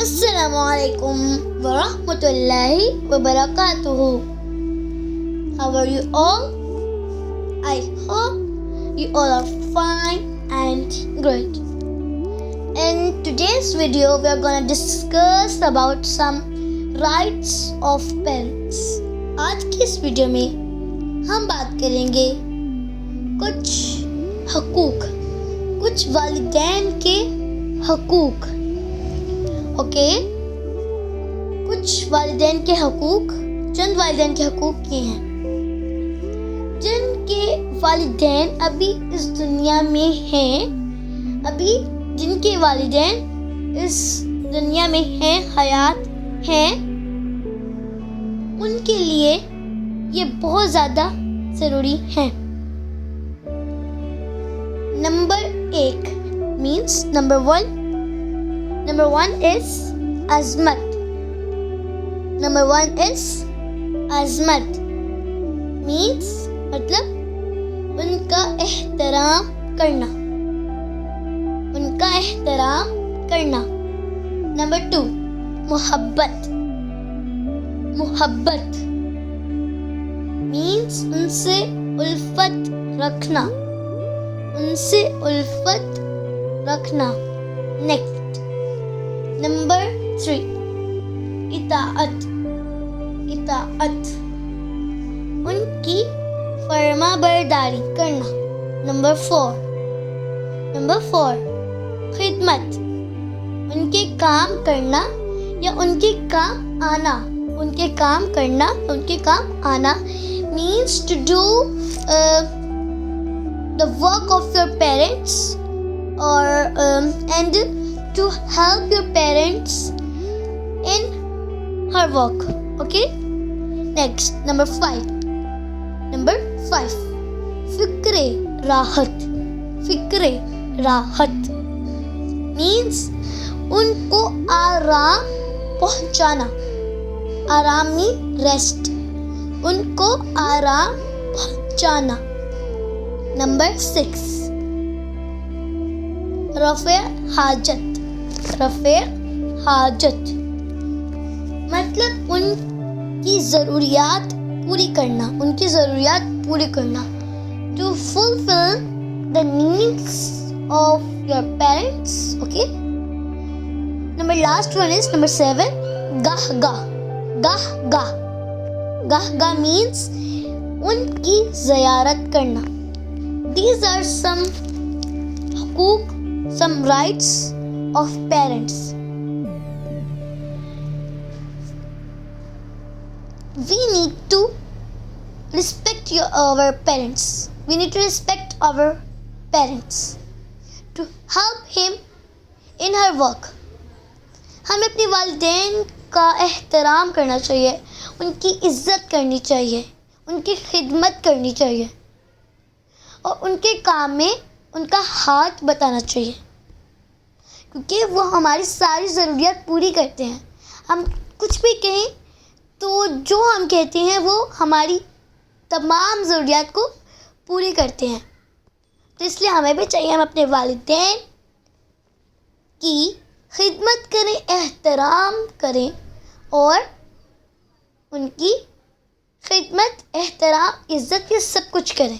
Assalamualaikum warahmatullahi wabarakatuh. How are you all? I hope you all are fine and great. In today's video, we are going to discuss about some rights of parents. आज की इस video में हम बात करेंगे कुछ हकूक, कुछ वालिदैन के हकूक। ओके, कुछ वालिदैन के हकूक, चंद वालिदैन के हकूक ये हैं जिनके वालिदैन अभी इस दुनिया में हैं, अभी जिनके वालिदैन इस दुनिया में हैं, हयात हैं, उनके लिए ये बहुत ज़्यादा ज़रूरी हैं। Number 1 means Number one is azmat. Number one is azmat means मतलब उनका एहतराम करना, उनका एहतराम करना। Number 2 मोहब्बत, मोहब्बत means उनसे उल्फत रखना, उनसे उल्फत रखना। Next Number 3 इताअत, इताअत उनकी फर्मा बरदारी करना। Number 4 खिदमत उनके काम करना या उनके काम आना, उनके काम करना, उनके काम आना means to do the work of your parents or and to help your parents in her work. Okay, next Number 5 फिक्रे राहत, फिक्रे राहत means उनको आराम पहुंचाना, आराम में रेस्ट, उनको आराम पहुंचाना। Number 6 रफ़े हाजत, रफ़े हाजत मतलब उनकी ज़रूरियात पूरी करना, उनकी ज़रूरियात पूरी करना। To fulfill the needs of your parents. Okay. Last one is Number 7 गाहगा, गाहगा, गाहगा means उनकी ज़ियारत करना। These are some हकूक, some rights of parents. We need to respect our parents. We need to respect our parents to help him in her work. हमें अपने वालिदैन का एहतराम करना चाहिए, उनकी इज़्ज़त करनी चाहिए, उनकी खिदमत करनी चाहिए और उनके काम में उनका हाथ बताना चाहिए, क्योंकि वो हमारी सारी ज़रूरियात पूरी करते हैं। हम कुछ भी कहें तो जो हम कहते हैं वो हमारी तमाम ज़रूरियात को पूरी करते हैं। तो इसलिए हमें भी चाहिए हम अपने वालिदैन की खिदमत करें, एहतराम करें और उनकी खिदमत, एहतराम, इज़्ज़त, ये सब कुछ करें।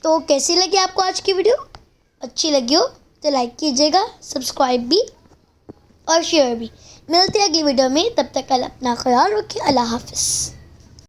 तो कैसी लगी आपको आज की वीडियो? अच्छी लगी हो तो लाइक कीजिएगा, सब्सक्राइब भी और शेयर भी। मिलते हैं अगली वीडियो में, तब तक अपना ख्याल रखिए। अल्लाह हाफ़िज़।